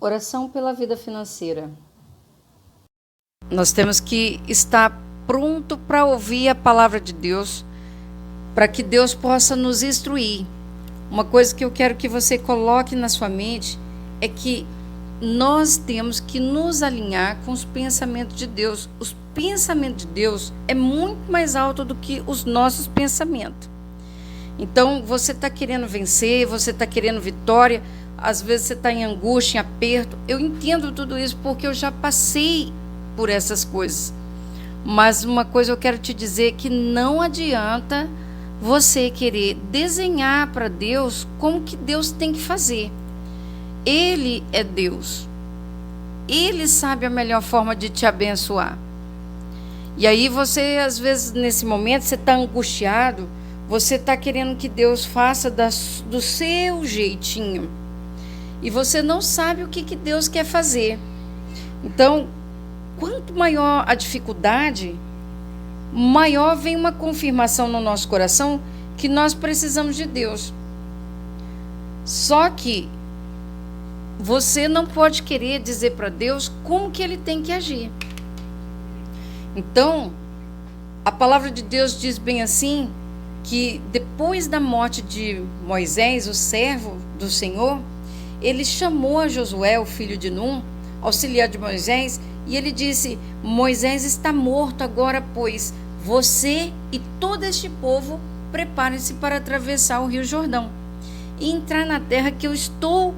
Oração pela vida financeira. Nós temos que estar pronto para ouvir a palavra de Deus, para que Deus possa nos instruir. Uma coisa que eu quero que você coloque na sua mente é que nós temos que nos alinhar com os pensamentos de Deus. Os pensamentos de Deus é muito mais alto do que os nossos pensamentos. Então, você está querendo vencer, você está querendo vitória, às vezes você está em angústia, em aperto. Eu entendo tudo isso porque eu já passei por essas coisas. Mas uma coisa eu quero te dizer, que não adianta você querer desenhar para Deus como que Deus tem que fazer. Ele é Deus. Ele sabe a melhor forma de te abençoar. E aí você, às vezes, nesse momento, você está angustiado, você está querendo que Deus faça do seu jeitinho. E você não sabe o que Deus quer fazer. Então, quanto maior a dificuldade, maior vem uma confirmação no nosso coração que nós precisamos de Deus. Só que você não pode querer dizer para Deus como que Ele tem que agir. Então, a palavra de Deus diz bem assim, que depois da morte de Moisés, o servo do Senhor, ele chamou a Josué, o filho de Num, auxiliar de Moisés, e ele disse: Moisés está morto agora, pois você e todo este povo preparem-se para atravessar o rio Jordão e entrar na terra que eu estou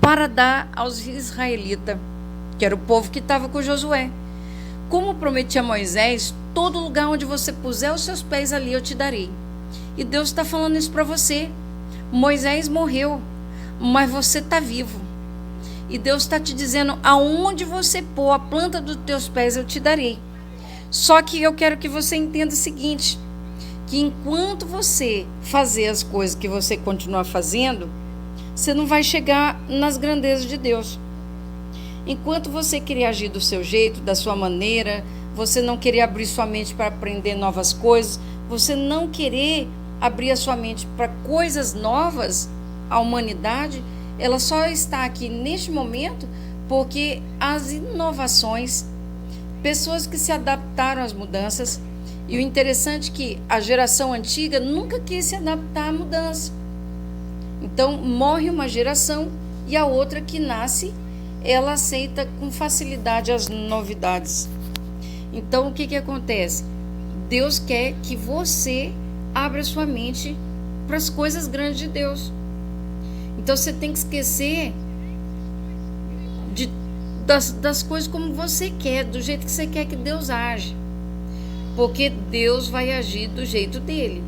para dar aos israelitas, que era o povo que estava com Josué. Como prometi a Moisés, todo lugar onde você puser os seus pés ali eu te darei. E Deus está falando isso para você. Moisés morreu, mas você está vivo. E Deus está te dizendo: aonde você pôr a planta dos teus pés eu te darei. Só que eu quero que você entenda o seguinte, que enquanto você fazer as coisas que você continua fazendo, você não vai chegar nas grandezas de Deus. Enquanto você querer agir do seu jeito, da sua maneira, você não querer abrir sua mente para aprender novas coisas, você não querer abrir a sua mente para coisas novas, a humanidade, ela só está aqui neste momento porque as inovações, pessoas que se adaptaram às mudanças, e o interessante é que a geração antiga nunca quis se adaptar à mudança. Então, morre uma geração e a outra que nasce, ela aceita com facilidade as novidades. Então, o que acontece? Deus quer que você abra sua mente para as coisas grandes de Deus. Então, você tem que esquecer das coisas como você quer, do jeito que você quer que Deus age. Porque Deus vai agir do jeito dele.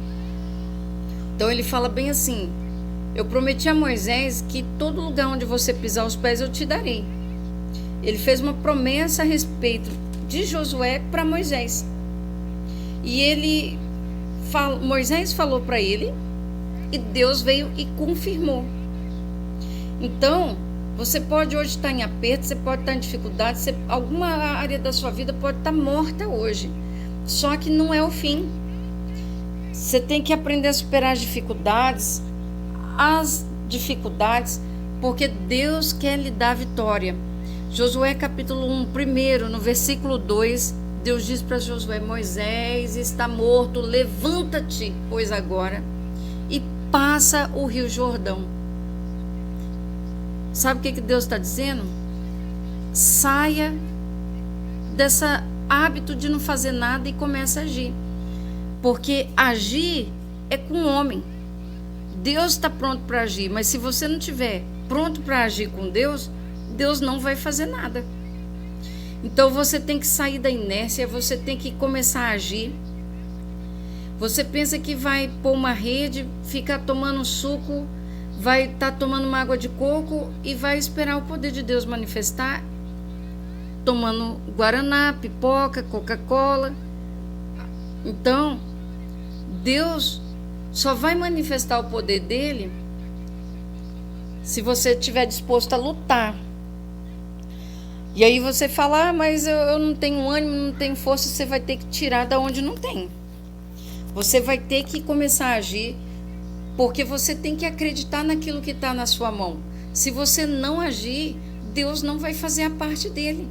Então, ele fala bem assim: eu prometi a Moisés que todo lugar onde você pisar os pés eu te darei. Ele fez uma promessa a respeito de Josué para Moisés. E Moisés falou para ele, e Deus veio e confirmou. Então, você pode hoje estar em aperto, você pode estar em dificuldade, alguma área da sua vida pode estar morta hoje. Só que não é o fim. Você tem que aprender a superar as dificuldades, porque Deus quer lhe dar vitória. Josué capítulo 1, primeiro, no versículo 2, Deus diz para Josué: Moisés está morto, levanta-te, pois agora, e passa o rio Jordão. Sabe o que Deus está dizendo? Saia desse hábito de não fazer nada e comece a agir. Porque agir é com o homem. Deus está pronto para agir, mas se você não estiver pronto para agir com Deus, Deus não vai fazer nada. Então você tem que sair da inércia, você tem que começar a agir. Você pensa que vai pôr uma rede, ficar tomando suco, vai estar tomando uma água de coco e vai esperar o poder de Deus manifestar, tomando guaraná, pipoca, Coca-Cola. Então, Deus só vai manifestar o poder dele se você estiver disposto a lutar. E aí você fala: mas eu não tenho ânimo, não tenho força. Você vai ter que tirar da onde não tem. Você vai ter que começar a agir, porque você tem que acreditar naquilo que está na sua mão. Se você não agir, Deus não vai fazer a parte dele.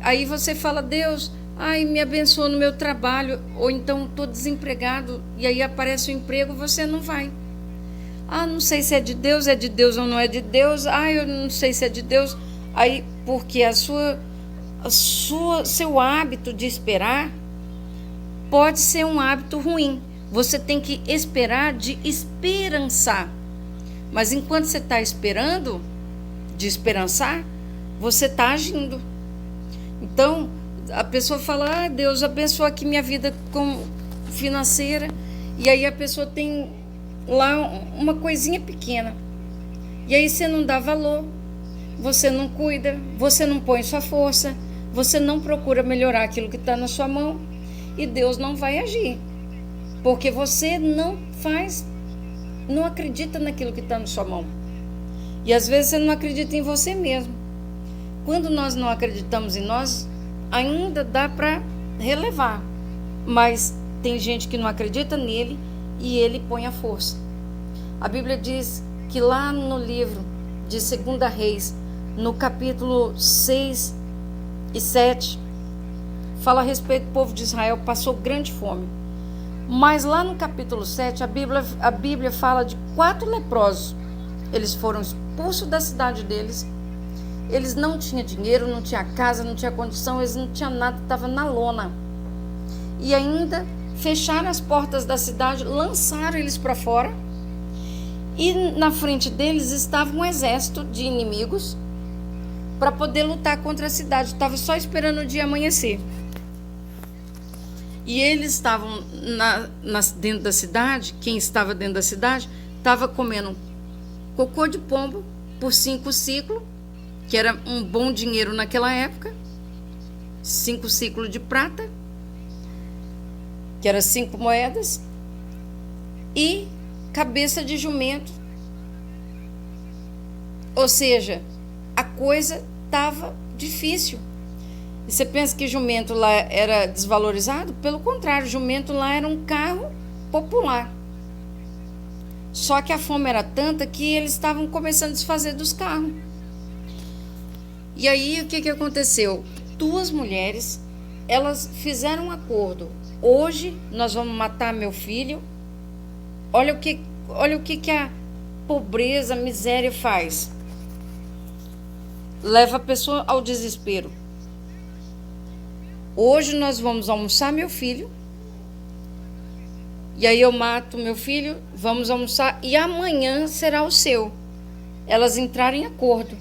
Aí você fala, Deus, ai, me abençoa no meu trabalho, ou então estou desempregado, e aí aparece o emprego, você não vai. Ah, não sei se é de Deus ou não é de Deus. Ah, eu não sei se é de Deus. Aí, porque seu hábito de esperar pode ser um hábito ruim. Você tem que esperar de esperançar. Mas enquanto você está esperando de esperançar, você está agindo. Então, a pessoa fala, ah, Deus, abençoa aqui minha vida financeira. E aí a pessoa tem lá uma coisinha pequena. E aí você não dá valor, você não cuida, você não põe sua força, você não procura melhorar aquilo que está na sua mão. E Deus não vai agir. Porque você não acredita naquilo que está na sua mão. E às vezes você não acredita em você mesmo. Quando nós não acreditamos em nós, ainda dá para relevar. Mas tem gente que não acredita nele e ele põe a força. A Bíblia diz que lá no livro de 2 Reis, no capítulo 6 e 7, fala a respeito do povo de Israel, passou grande fome. Mas lá no capítulo 7, a Bíblia fala de 4 leprosos. Eles foram expulsos da cidade deles. Eles não tinham dinheiro, não tinham casa, não tinham condição, eles não tinham nada, estavam na lona. E ainda fecharam as portas da cidade, lançaram eles para fora. E na frente deles estava um exército de inimigos para poder lutar contra a cidade. Estava só esperando o dia amanhecer. E eles estavam dentro da cidade, quem estava dentro da cidade, estava comendo cocô de pombo por 5 ciclos, que era um bom dinheiro naquela época, 5 ciclos de prata, que era 5 moedas, e cabeça de jumento. Ou seja, a coisa estava difícil. E você pensa que jumento lá era desvalorizado? Pelo contrário, jumento lá era um carro popular. Só que a fome era tanta que eles estavam começando a desfazer dos carros. E aí, o que aconteceu? 2 mulheres, elas fizeram um acordo. Hoje, nós vamos matar meu filho. Olha o que a pobreza, a miséria faz. Leva a pessoa ao desespero. Hoje nós vamos almoçar meu filho. E aí eu mato meu filho, vamos almoçar e amanhã será o seu. Elas entraram em acordo.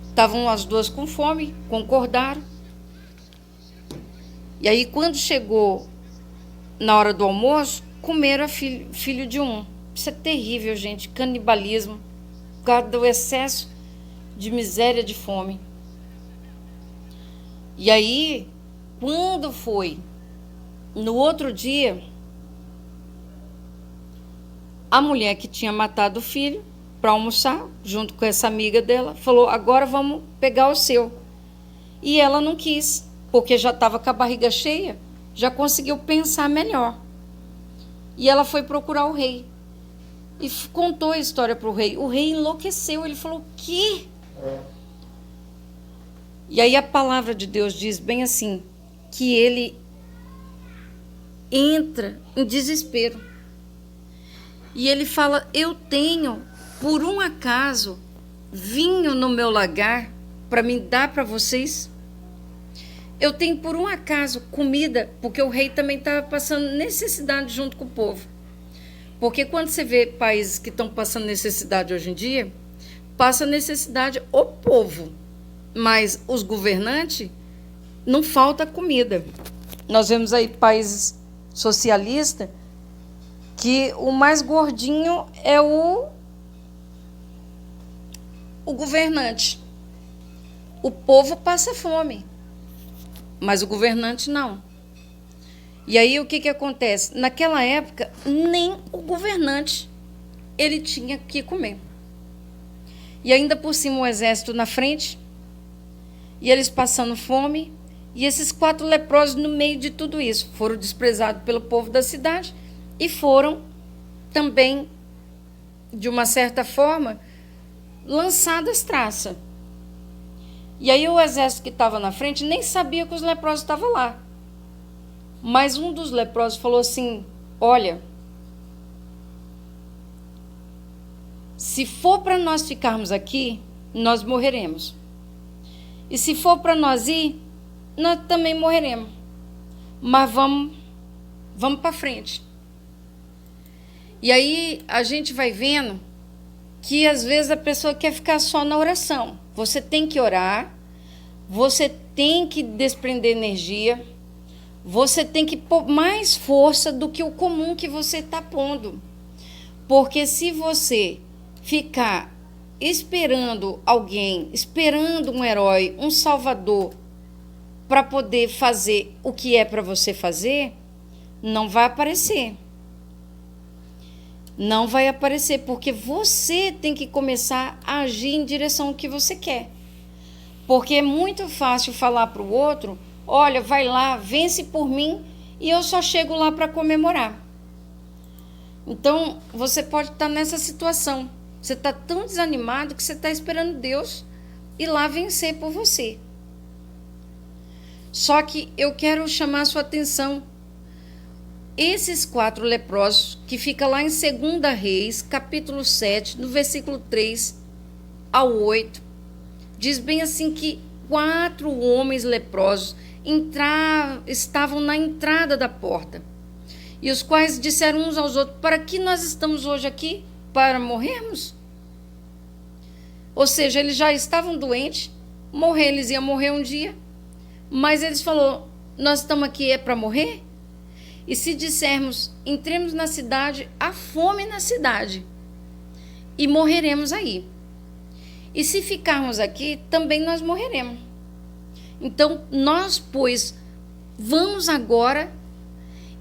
Estavam as 2 com fome, concordaram. E aí quando chegou na hora do almoço, comeram filho de um. Isso é terrível, gente, canibalismo, por causa do excesso de miséria, de fome. E aí, quando foi no outro dia, a mulher que tinha matado o filho para almoçar, junto com essa amiga dela, falou, agora vamos pegar o seu. E ela não quis, porque já estava com a barriga cheia, já conseguiu pensar melhor. E ela foi procurar o rei. E contou a história para o rei. O rei enlouqueceu, ele falou, o quê? E aí a palavra de Deus diz bem assim, que ele entra em desespero. E ele fala, eu tenho, por um acaso, vinho no meu lagar para me dar para vocês? Eu tenho, por um acaso, comida, porque o rei também estava passando necessidade junto com o povo. Porque quando você vê países que estão passando necessidade hoje em dia, passa necessidade o povo, mas os governantes, não falta comida. Nós vemos aí países socialistas que o mais gordinho é o governante. O povo passa fome, mas o governante não. E aí o que acontece? Naquela época, nem o governante ele tinha que comer. E ainda por cima o exército na frente, e eles passando fome, e esses 4 leprosos no meio de tudo isso foram desprezados pelo povo da cidade e foram também, de uma certa forma, lançado as traças. E aí o exército que estava na frente nem sabia que os leprosos estavam lá. Mas um dos leprosos falou assim: olha, se for para nós ficarmos aqui, nós morreremos. E se for para nós ir, nós também morreremos. Mas vamos para frente. E aí a gente vai vendo que às vezes a pessoa quer ficar só na oração. Você tem que orar, você tem que desprender energia, você tem que pôr mais força do que o comum que você está pondo. Porque se você ficar esperando alguém, esperando um herói, um salvador, para poder fazer o que é para você fazer, não vai aparecer. Não vai aparecer, porque você tem que começar a agir em direção ao que você quer. Porque é muito fácil falar para o outro: olha, vai lá, vence por mim, e eu só chego lá para comemorar. Então, você pode estar nessa situação. Você está tão desanimado que você está esperando Deus ir lá vencer por você. Só que eu quero chamar a sua atenção. Esses 4 leprosos, que fica lá em 2 Reis, capítulo 7, no versículo 3 ao 8, diz bem assim que 4 homens leprosos estavam na entrada da porta, e os quais disseram uns aos outros: para que nós estamos hoje aqui? Para morrermos? Ou seja, eles já estavam doentes, eles iam morrer um dia, mas eles falaram: nós estamos aqui é para morrer? E se dissermos, entremos na cidade, há fome na cidade, e morreremos aí. E se ficarmos aqui, também nós morreremos. Então, nós, pois, vamos agora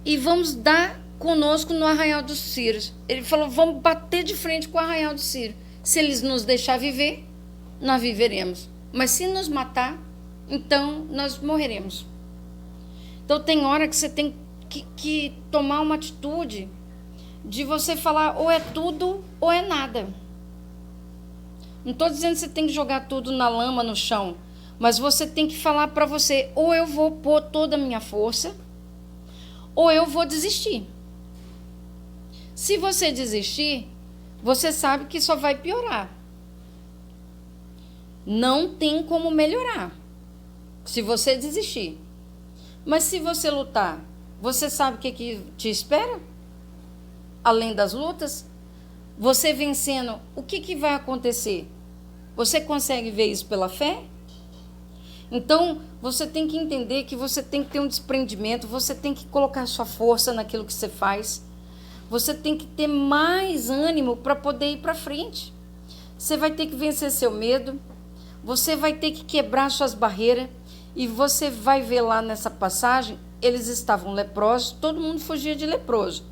e vamos dar conosco no arraial dos Sírios. Ele falou: vamos bater de frente com o arraial dos Sírios. Se eles nos deixar viver, nós viveremos. Mas se nos matar, então nós morreremos. Então, tem hora que você tem que tomar uma atitude de você falar: ou é tudo ou é nada. Não estou dizendo que você tem que jogar tudo na lama, no chão, mas você tem que falar para você: ou eu vou pôr toda a minha força, ou eu vou desistir. Se você desistir, você sabe que só vai piorar. Não tem como melhorar se você desistir. Mas se você lutar, você sabe o que te espera? Além das lutas, você vencendo, o que vai acontecer? Você consegue ver isso pela fé? Então, você tem que entender que você tem que ter um desprendimento, você tem que colocar sua força naquilo que você faz. Você tem que ter mais ânimo para poder ir para frente. Você vai ter que vencer seu medo, você vai ter que quebrar suas barreiras, e você vai ver lá nessa passagem, eles estavam leprosos, todo mundo fugia de leproso.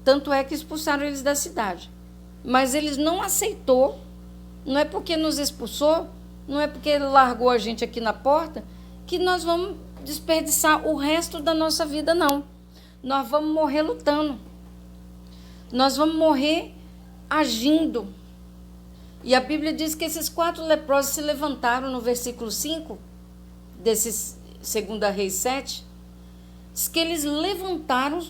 Tanto é que expulsaram eles da cidade. Mas eles não aceitou, não é porque nos expulsou, não é porque ele largou a gente aqui na porta, que nós vamos desperdiçar o resto da nossa vida, não. Nós vamos morrer lutando. Nós vamos morrer agindo. E a Bíblia diz que esses 4 leprosos se levantaram no versículo 5, desse 2 Reis 7, diz que eles levantaram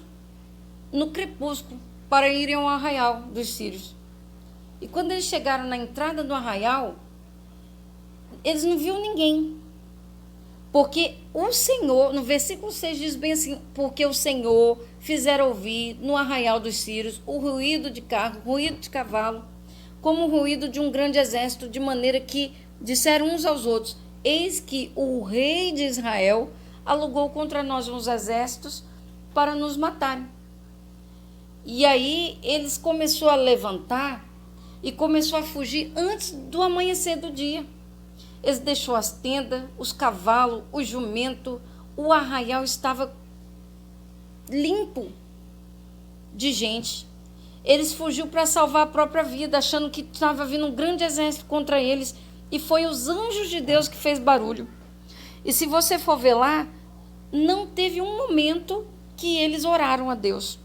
no crepúsculo para irem ao arraial dos sírios. E quando eles chegaram na entrada do arraial, eles não viram ninguém. Porque o Senhor, no versículo 6 diz bem assim: porque o Senhor fizera ouvir no arraial dos sírios o ruído de carro, ruído de cavalo, como o ruído de um grande exército, de maneira que disseram uns aos outros: eis que o rei de Israel alugou contra nós uns exércitos para nos matarem. E aí eles começaram a levantar e começou a fugir antes do amanhecer do dia. Eles deixou as tendas, os cavalos, o jumento, o arraial estava limpo de gente. Eles fugiu para salvar a própria vida, achando que estava vindo um grande exército contra eles, e foi os anjos de Deus que fez barulho. E se você for ver lá, não teve um momento que eles oraram a Deus.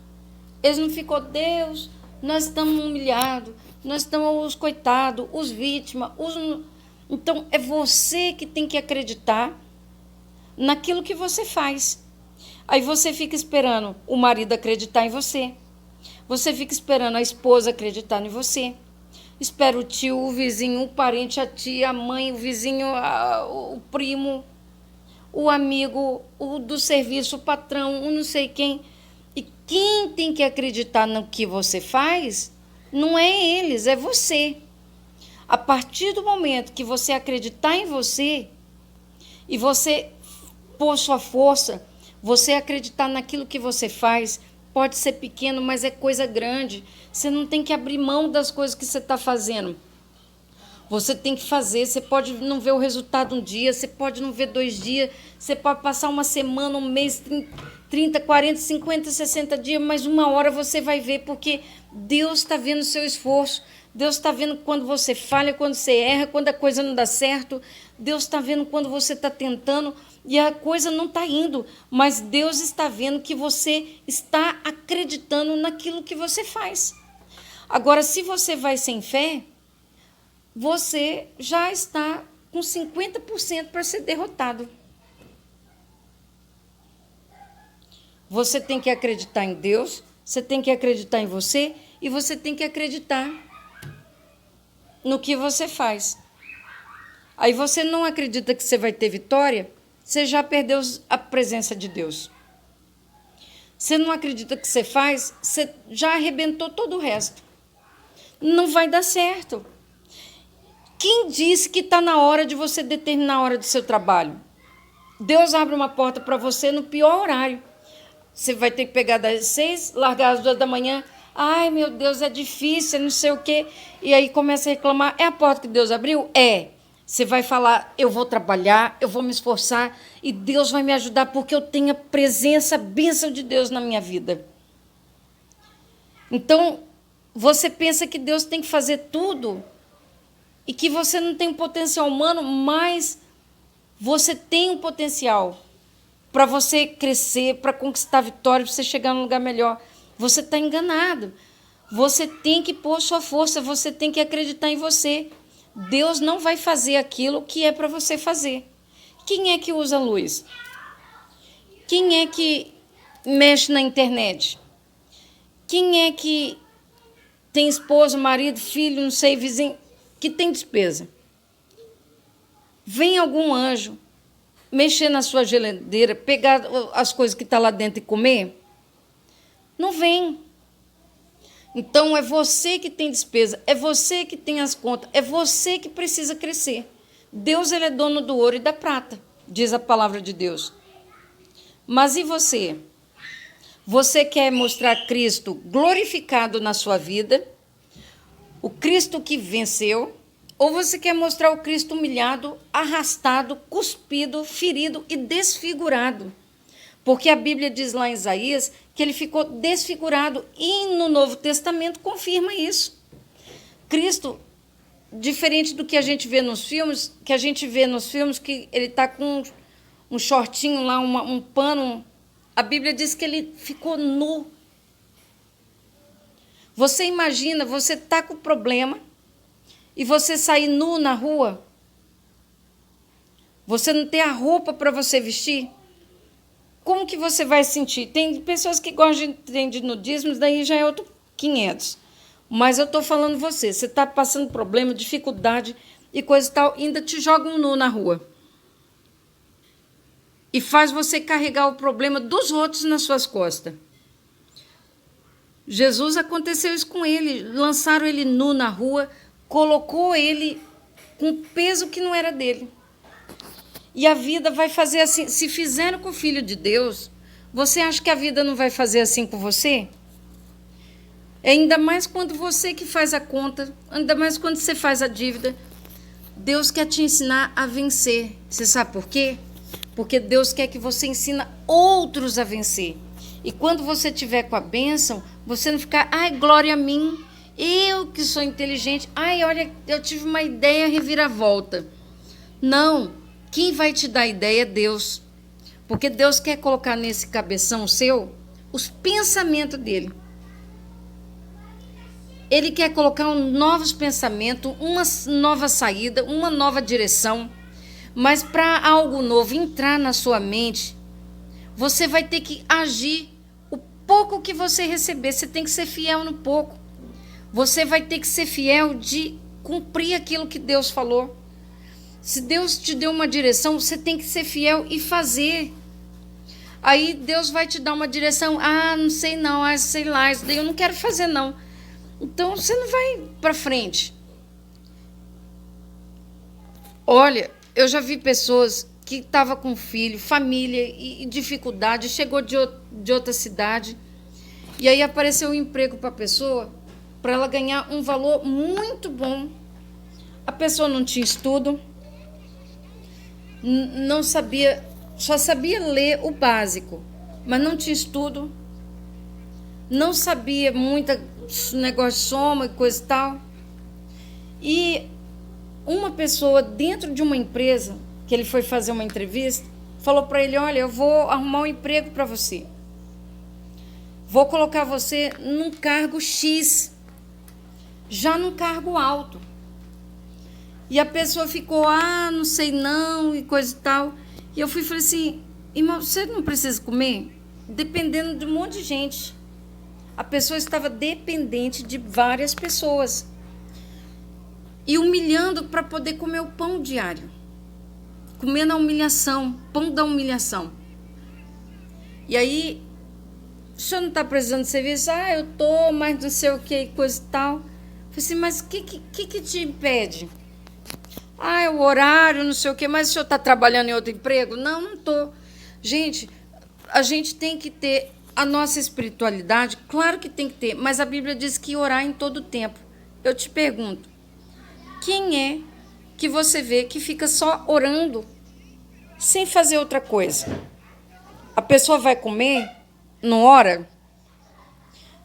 Eles não ficou: Deus, nós estamos humilhados, Nós estamos os coitados, os vítimas. Então, é você que tem que acreditar naquilo que você faz. Aí você fica esperando o marido acreditar em você. Você fica esperando a esposa acreditar em você. Espera o tio, o vizinho, o parente, a tia, a mãe, o vizinho, o primo, o amigo, o do serviço, o patrão, o não sei quem. E quem tem que acreditar no que você faz não é eles, é você. A partir do momento que você acreditar em você e você pôr sua força, você acreditar naquilo que você faz, pode ser pequeno, mas é coisa grande. Você não tem que abrir mão das coisas que você está fazendo. Você tem que fazer. Você pode não ver o resultado um dia, você pode não ver 2 dias, você pode passar uma semana, um mês, 30, 40, 50, 60 dias, mas uma hora você vai ver, porque Deus está vendo o seu esforço. Deus está vendo quando você falha, quando você erra, quando a coisa não dá certo. Deus está vendo quando você está tentando e a coisa não está indo. Mas Deus está vendo que você está acreditando naquilo que você faz. Agora, se você vai sem fé, você já está com 50% para ser derrotado. Você tem que acreditar em Deus, você tem que acreditar em você e você tem que acreditar no que você faz. Aí você não acredita que você vai ter vitória, você já perdeu a presença de Deus. Você não acredita que você faz, você já arrebentou todo o resto. Não vai dar certo. Quem disse que está na hora de você determinar a hora do seu trabalho? Deus abre uma porta para você no pior horário. Você vai ter que pegar das 6, largar às 2 da manhã. Ai, meu Deus, é difícil, não sei o quê. E aí começa a reclamar. É a porta que Deus abriu? É. Você vai falar, eu vou trabalhar, eu vou me esforçar e Deus vai me ajudar porque eu tenho a presença, a bênção de Deus na minha vida. Então, você pensa que Deus tem que fazer tudo e que você não tem um potencial humano, mas você tem um potencial para você crescer, para conquistar vitória, para você chegar num lugar melhor. Você está enganado. Você tem que pôr sua força, você tem que acreditar em você. Deus não vai fazer aquilo que é para você fazer. Quem é que usa luz? Quem é que mexe na internet? Quem é que tem esposo, marido, filho, não sei, vizinho, que tem despesa? Vem algum anjo mexer na sua geladeira, pegar as coisas que estão lá dentro e comer? Não vem. Então, é você que tem despesa, é você que tem as contas, é você que precisa crescer. Deus, ele é dono do ouro e da prata, diz a palavra de Deus. Mas e você? Você quer mostrar Cristo glorificado na sua vida? O Cristo que venceu? Ou você quer mostrar o Cristo humilhado, arrastado, cuspido, ferido e desfigurado? Porque a Bíblia diz lá em Isaías que ele ficou desfigurado e no Novo Testamento confirma isso. Cristo, diferente do que a gente vê nos filmes, que ele está com um shortinho lá, um pano, a Bíblia diz que ele ficou nu. Você imagina, você está com problema e você sair nu na rua? Você não tem a roupa para você vestir? Como que você vai sentir? Tem pessoas que gostam de nudismo, daí já é outro 500. Mas eu estou falando você está passando problema, dificuldade e coisa e tal, ainda te jogam nu na rua. E faz você carregar o problema dos outros nas suas costas. Jesus, aconteceu isso com ele. Lançaram ele nu na rua, colocou ele com peso que não era dele. E a vida vai fazer assim. Se fizeram com o Filho de Deus, você acha que a vida não vai fazer assim com você? Ainda mais quando você que faz a conta, ainda mais quando você faz a dívida. Deus quer te ensinar a vencer. Você sabe por quê? Porque Deus quer que você ensine outros a vencer. E quando você tiver com a bênção, você não ficar, ai, glória a mim, eu que sou inteligente, ai, olha, eu tive uma ideia reviravolta. Não. Quem vai te dar a ideia é Deus. Porque Deus quer colocar nesse cabeção seu os pensamentos dele. Ele quer colocar novos pensamentos, uma nova saída, uma nova direção. Mas para algo novo entrar na sua mente, você vai ter que agir o pouco que você receber. Você tem que ser fiel no pouco. Você vai ter que ser fiel de cumprir aquilo que Deus falou. Se Deus te deu uma direção, você tem que ser fiel e fazer. Aí Deus vai te dar uma direção. Ah, não sei não, sei lá, isso daí eu não quero fazer não. Então você não vai para frente. Olha, eu já vi pessoas que estavam com filho, família e dificuldade, chegou de outra cidade, e aí apareceu um emprego para a pessoa, para ela ganhar um valor muito bom. A pessoa não tinha estudo, não sabia, só sabia ler o básico, mas não tinha estudo, não sabia muito negócio de soma e coisa e tal. E uma pessoa dentro de uma empresa, que ele foi fazer uma entrevista, falou para ele: olha, eu vou arrumar um emprego para você. Vou colocar você num cargo X, já num cargo alto. E a pessoa ficou: ah, não sei não, e coisa e tal. E eu falei assim: irmão, você não precisa comer? Dependendo de um monte de gente. A pessoa estava dependente de várias pessoas. E humilhando para poder comer o pão diário. Comendo a humilhação, pão da humilhação. E aí, o senhor não está precisando de serviço? Ah, eu estou, mas não sei o que, coisa e tal. Eu falei assim: mas o que te impede? Ah, é o horário, não sei o quê, mas o senhor está trabalhando em outro emprego? Não, não estou. Gente, a gente tem que ter a nossa espiritualidade, claro que tem que ter, mas a Bíblia diz que orar em todo tempo. Eu te pergunto, quem é que você vê que fica só orando, sem fazer outra coisa? A pessoa vai comer, não ora?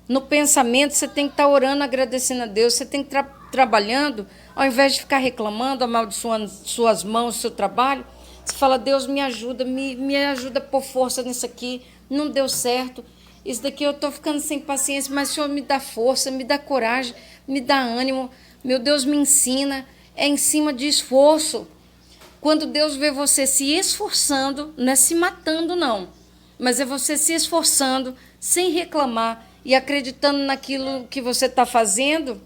No pensamento, você tem que estar orando, agradecendo a Deus, você tem que estar trabalhando, ao invés de ficar reclamando, amaldiçoando suas mãos, seu trabalho, você fala: Deus, me ajuda, me ajuda a pôr força nisso aqui, não deu certo, isso daqui eu estou ficando sem paciência, mas o Senhor me dá força, me dá coragem, me dá ânimo, meu Deus, me ensina. É em cima de esforço. Quando Deus vê você se esforçando, não é se matando não, mas é você se esforçando, sem reclamar e acreditando naquilo que você está fazendo,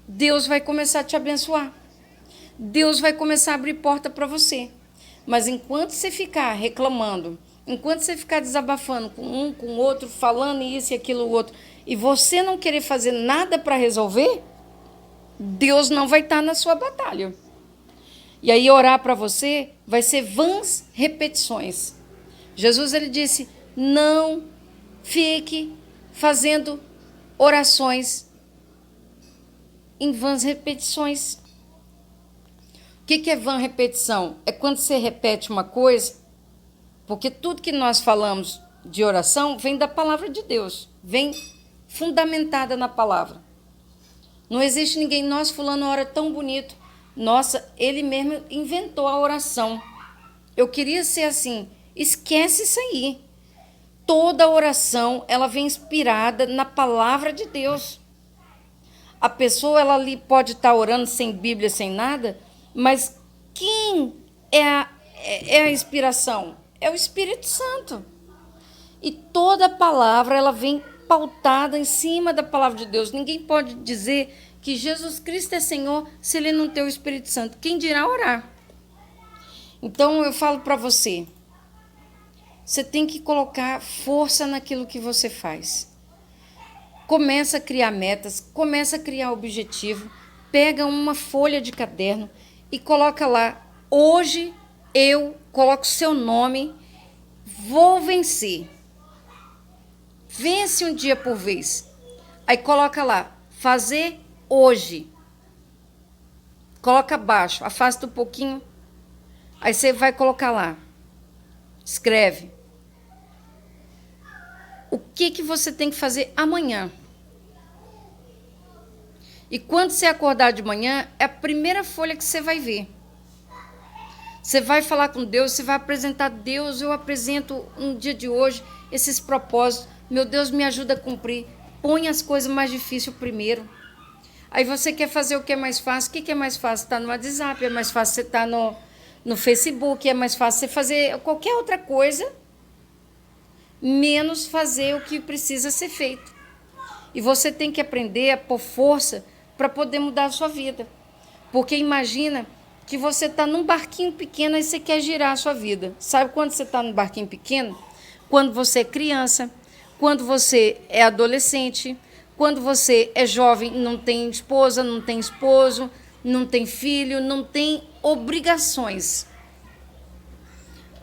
Deus vai começar a te abençoar. Deus vai começar a abrir porta para você. Mas enquanto você ficar reclamando, enquanto você ficar desabafando com um, com o outro, falando isso e aquilo outro, e você não querer fazer nada para resolver, Deus não vai estar na sua batalha. E aí orar para você vai ser vãs repetições. Jesus, ele disse: não fique fazendo orações em vãs repetições. O que é vã repetição? É quando você repete uma coisa, porque tudo que nós falamos de oração vem da palavra de Deus, vem fundamentada na palavra. Não existe ninguém: nossa, fulano ora tão bonito. Nossa, ele mesmo inventou a oração. Eu queria ser assim. Esquece isso aí. Toda oração, ela vem inspirada na palavra de Deus. A pessoa, ela ali pode estar orando sem Bíblia, sem nada, mas quem é a inspiração? É o Espírito Santo. E toda palavra, ela vem pautada em cima da palavra de Deus. Ninguém pode dizer que Jesus Cristo é Senhor se ele não tem o Espírito Santo. Quem dirá orar? Então eu falo para você, você tem que colocar força naquilo que você faz. Começa a criar metas, começa a criar objetivo, pega uma folha de caderno e coloca lá: hoje eu coloco seu nome, vou vencer. Vence um dia por vez. Aí coloca lá: fazer hoje. Coloca abaixo, afasta um pouquinho. Aí você vai colocar lá. Escreve. O que você tem que fazer amanhã? E quando você acordar de manhã, é a primeira folha que você vai ver. Você vai falar com Deus, você vai apresentar: Deus, eu apresento um dia de hoje esses propósitos. Meu Deus, me ajuda a cumprir. põe as coisas mais difíceis primeiro. Aí você quer fazer o que é mais fácil. O que é mais fácil? Estar no WhatsApp, é mais fácil você estar no Facebook, é mais fácil você fazer qualquer outra coisa, menos fazer o que precisa ser feito. E você tem que aprender a pôr força para poder mudar a sua vida. Porque imagina que você está num barquinho pequeno e você quer girar a sua vida. Sabe quando você está num barquinho pequeno? Quando você é criança, quando você é adolescente, quando você é jovem, não tem esposa, não tem esposo, não tem filho, não tem obrigações.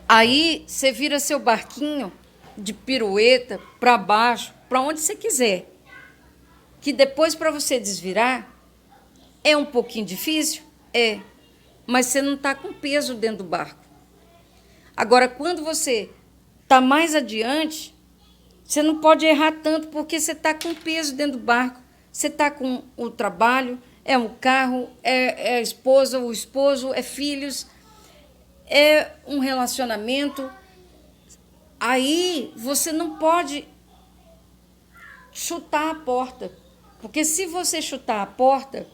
Aí você vira seu barquinho de pirueta para baixo, para onde você quiser. Que depois, para você desvirar, é um pouquinho difícil? É. Mas você não está com peso dentro do barco. Agora, quando você está mais adiante, você não pode errar tanto, porque você está com peso dentro do barco. Você está com o trabalho, é um carro, é a esposa, o esposo, é filhos, é um relacionamento. Aí você não pode chutar a porta. Porque se você chutar a porta,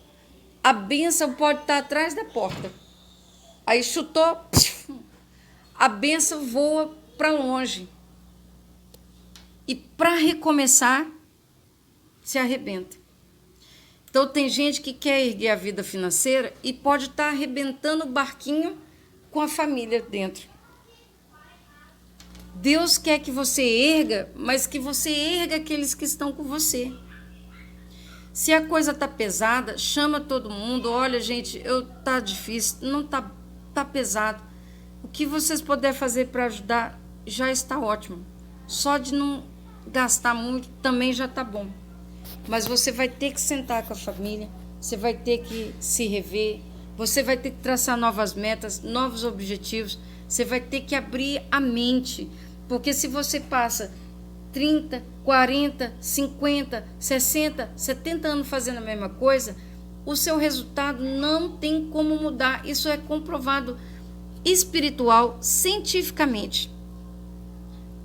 a bênção pode estar atrás da porta. Aí chutou, a bênção voa para longe. E para recomeçar, se arrebenta. Então tem gente que quer erguer a vida financeira e pode estar arrebentando o barquinho com a família dentro. Deus quer que você erga, mas que você erga aqueles que estão com você. Se a coisa tá pesada, chama todo mundo. Olha, gente, tá difícil, não tá pesado. O que vocês puderem fazer para ajudar já está ótimo. Só de não gastar muito também já tá bom. Mas você vai ter que sentar com a família, você vai ter que se rever, você vai ter que traçar novas metas, novos objetivos, você vai ter que abrir a mente. Porque se você passa 30, 40, 50, 60, 70 anos fazendo a mesma coisa, o seu resultado não tem como mudar. Isso é comprovado espiritual, cientificamente.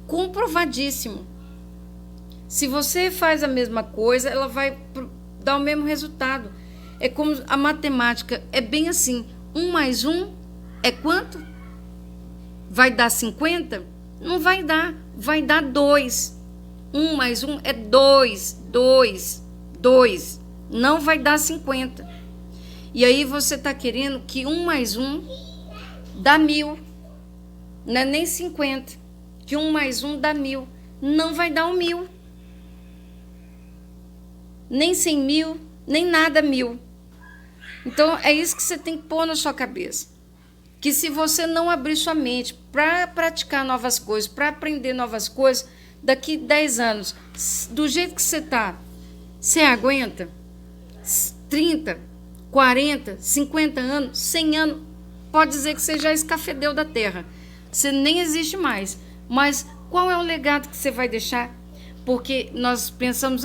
Comprovadíssimo. Se você faz a mesma coisa, ela vai dar o mesmo resultado. É como a matemática, é bem assim. 1 mais 1 é quanto? Vai dar 50? Não vai dar 2. 1 mais 1 é 2. Não vai dar 50. E aí você está querendo que 1 mais 1 dá 1000. Não é nem 50. Que 1 mais 1 dá 1000. Não vai dar 1000. Nem 100 mil, nem nada 1000. Então, é isso que você tem que pôr na sua cabeça. Que se você não abrir sua mente para praticar novas coisas, para aprender novas coisas, daqui 10 anos, do jeito que você está, você aguenta? 30, 40, 50 anos, 100 anos, pode dizer que você já escafedeu da terra. Você nem existe mais. Mas qual é o legado que você vai deixar? Porque nós pensamos,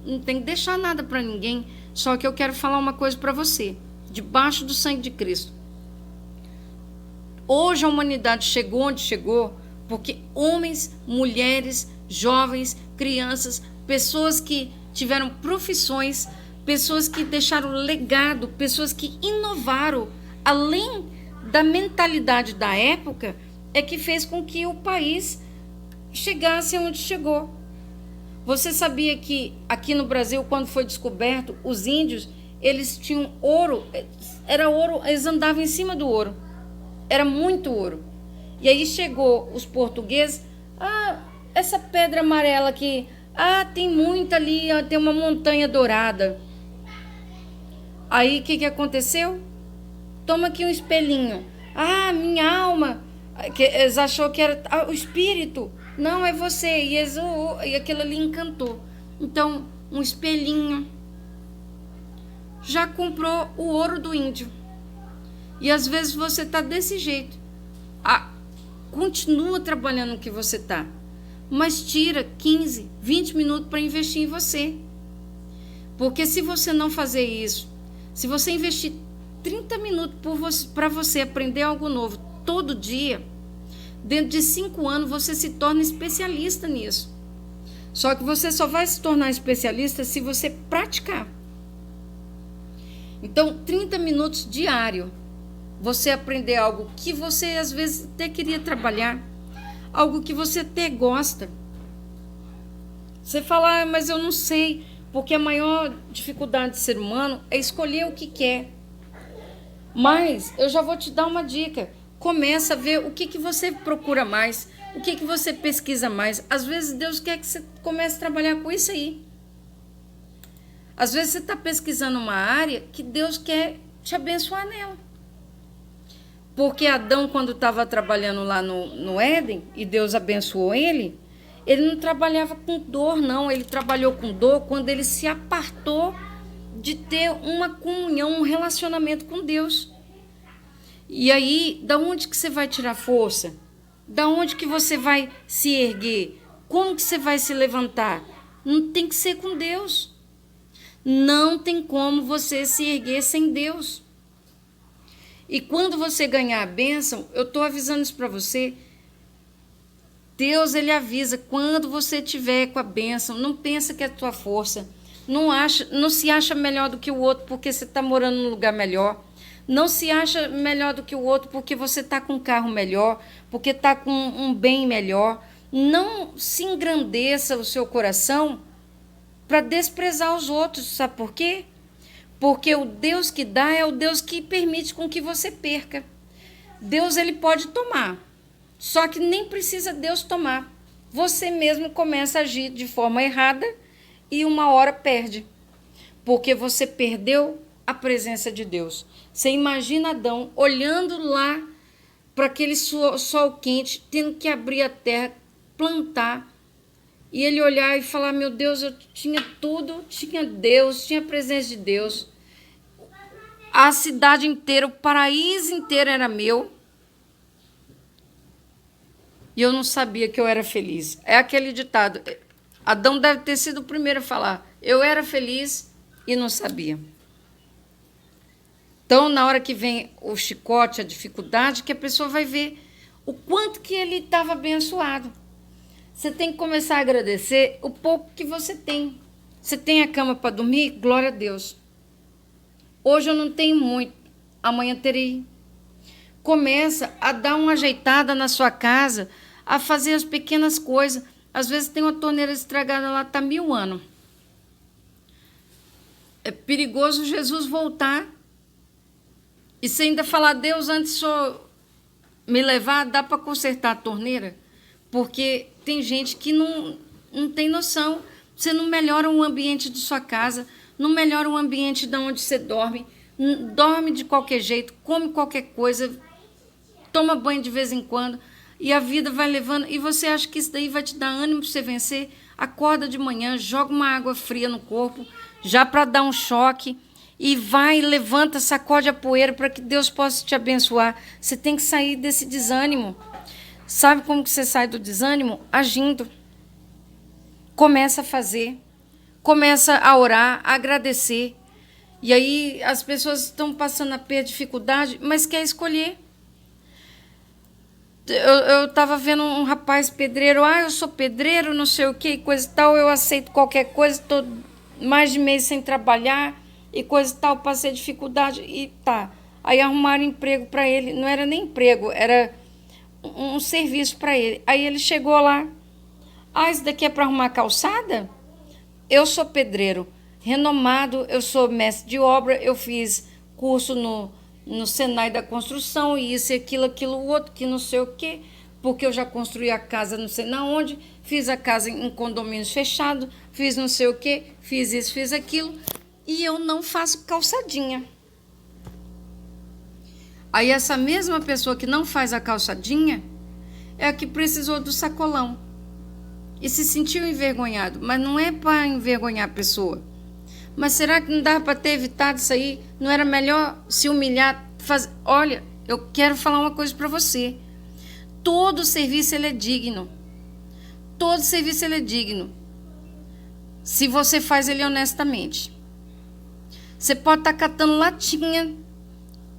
não tem que deixar nada para ninguém. Só que eu quero falar uma coisa para você. Debaixo do sangue de Cristo. Hoje a humanidade chegou onde chegou porque homens, mulheres, jovens, crianças, pessoas que tiveram profissões, pessoas que deixaram legado, pessoas que inovaram, além da mentalidade da época, é que fez com que o país chegasse onde chegou. Você sabia que aqui no Brasil, quando foi descoberto, os índios, eles tinham ouro, era ouro, eles andavam em cima do ouro, era muito ouro. E aí chegou os portugueses, essa pedra amarela aqui, tem muita ali, tem uma montanha dourada. Aí o que aconteceu? Toma aqui um espelhinho. Minha alma, eles achou que era o espírito. Não, é você. E aquilo ali encantou. Então, um espelhinho já comprou o ouro do índio. E às vezes você está desse jeito. Continua trabalhando no que você está. Mas tira 15, 20 minutos para investir em você. Porque se você não fazer isso, se você investir 30 minutos para você aprender algo novo todo dia, dentro de 5 anos você se torna especialista nisso. Só que você só vai se tornar especialista se você praticar. Então, 30 minutos diário, você aprender algo que você às vezes até queria trabalhar, algo que você até gosta. Você fala, mas eu não sei, porque a maior dificuldade do ser humano é escolher o que quer. Mas eu já vou te dar uma dica. Começa a ver o que você procura mais, o que você pesquisa mais. Às vezes Deus quer que você comece a trabalhar com isso aí. Às vezes você está pesquisando uma área que Deus quer te abençoar nela. Porque Adão, quando estava trabalhando lá no Éden, e Deus abençoou ele não trabalhava com dor, não. Ele trabalhou com dor quando ele se apartou de ter uma comunhão, um relacionamento com Deus. E aí, da onde que você vai tirar força? Da onde que você vai se erguer? Como que você vai se levantar? Não tem que ser com Deus. Não tem como você se erguer sem Deus. E quando você ganhar a bênção, eu estou avisando isso para você, Deus, ele avisa, quando você tiver com a bênção, não pensa que é a tua força, não se acha melhor do que o outro porque você está morando num lugar melhor, não se acha melhor do que o outro porque você está com um carro melhor, porque está com um bem melhor. Não se engrandeça o seu coração para desprezar os outros, sabe por quê? Porque o Deus que dá é o Deus que permite com que você perca. Deus, ele pode tomar, só que nem precisa Deus tomar. Você mesmo começa a agir de forma errada e uma hora perde, porque você perdeu a presença de Deus. Você imagina Adão olhando lá para aquele sol quente, tendo que abrir a terra, plantar, e ele olhar e falar, meu Deus, eu tinha tudo, tinha Deus, tinha a presença de Deus. A cidade inteira, o paraíso inteiro era meu. E eu não sabia que eu era feliz. É aquele ditado. Adão deve ter sido o primeiro a falar. Eu era feliz e não sabia. Então, na hora que vem o chicote, a dificuldade, que a pessoa vai ver o quanto que ele estava abençoado. Você tem que começar a agradecer o pouco que você tem. Você tem a cama para dormir? Glória a Deus. Hoje eu não tenho muito, amanhã terei. Começa a dar uma ajeitada na sua casa, a fazer as pequenas coisas. Às vezes tem uma torneira estragada lá, está 1000 anos. É perigoso Jesus voltar. E você ainda falar, Deus, antes de me levar, dá para consertar a torneira? Porque tem gente que não tem noção. Você não melhora o ambiente de sua casa, não melhora o ambiente de onde você dorme, dorme de qualquer jeito, come qualquer coisa, toma banho de vez em quando, e a vida vai levando, e você acha que isso daí vai te dar ânimo para você vencer? Acorda de manhã, joga uma água fria no corpo, já para dar um choque, e vai, levanta, sacode a poeira para que Deus possa te abençoar. Você tem que sair desse desânimo. Sabe como que você sai do desânimo? Agindo. Começa a fazer, começa a orar, a agradecer. E aí as pessoas estão passando a ter dificuldade, mas quer escolher. Eu estava vendo um rapaz pedreiro, eu sou pedreiro, não sei o que, coisa e tal, eu aceito qualquer coisa, estou mais de mês sem trabalhar e coisa e tal, passei dificuldade e tá. Aí arrumaram emprego para ele, não era nem emprego, era um serviço para ele. Aí ele chegou lá, isso daqui é para arrumar calçada? Eu sou pedreiro renomado, eu sou mestre de obra, eu fiz curso no Senai da construção, e isso, aquilo, outro, que não sei o quê, porque eu já construí a casa não sei na onde, fiz a casa em condomínios fechados, fiz não sei o quê, fiz isso, fiz aquilo, e eu não faço calçadinha. Aí essa mesma pessoa que não faz a calçadinha é a que precisou do sacolão e se sentiu envergonhado, mas não é para envergonhar a pessoa. Mas será que não dava para ter evitado isso aí? Não era melhor se humilhar? Olha, eu quero falar uma coisa para você. Todo serviço ele é digno. Todo serviço ele é digno. Se você faz ele honestamente. Você pode estar catando latinha,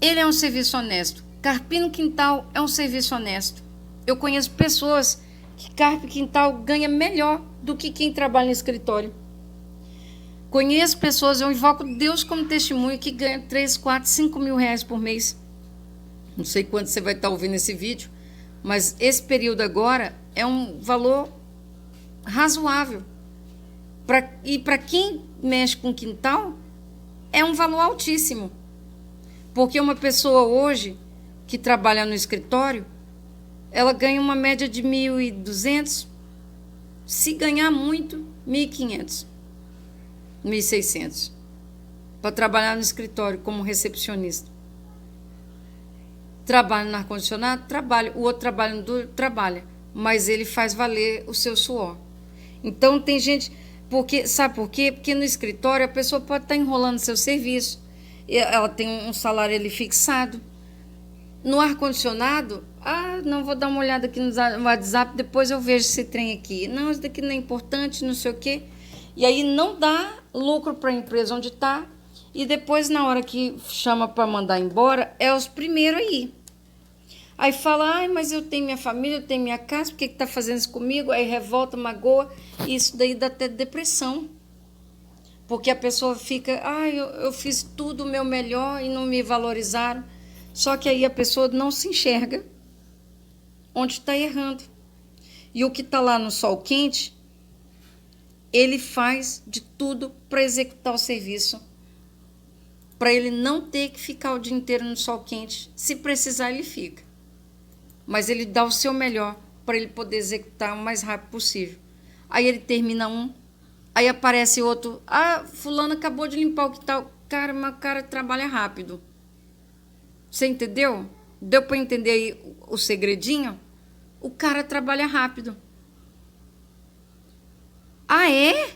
ele é um serviço honesto. Carpir no quintal é um serviço honesto. Eu conheço pessoas que carpe quintal ganha melhor do que quem trabalha no escritório. Conheço pessoas, eu invoco Deus como testemunho, que ganha 3, 4, 5 mil reais por mês. Não sei quando você vai estar ouvindo esse vídeo, mas esse período agora é um valor razoável. E para quem mexe com quintal, é um valor altíssimo. Porque uma pessoa hoje que trabalha no escritório, ela ganha uma média de 1.200, se ganhar muito, 1.500, 1.600, para trabalhar no escritório como recepcionista. Trabalha no ar-condicionado? Trabalha. O outro trabalha no duro? Trabalha. Mas ele faz valer o seu suor. Então tem gente... sabe por quê? Porque no escritório a pessoa pode estar enrolando seu serviço, ela tem um salário ali fixado. No ar-condicionado, não, vou dar uma olhada aqui no WhatsApp, depois eu vejo esse trem aqui. Não, isso daqui não é importante, não sei o quê. E aí não dá lucro para a empresa onde está. E depois, na hora que chama para mandar embora, é os primeiros aí. Aí fala, mas eu tenho minha família, eu tenho minha casa, por que está fazendo isso comigo? Aí revolta, magoa, e isso daí dá até depressão. Porque a pessoa fica, eu fiz tudo o meu melhor e não me valorizaram. Só que aí a pessoa não se enxerga onde está errando. E o que está lá no sol quente, ele faz de tudo para executar o serviço. Para ele não ter que ficar o dia inteiro no sol quente. Se precisar, ele fica. Mas ele dá o seu melhor para ele poder executar o mais rápido possível. Aí ele termina um, aí aparece outro. Fulano acabou de limpar o que tal. Cara, mas o cara trabalha rápido. Você entendeu? Deu para entender aí o segredinho? O cara trabalha rápido. É?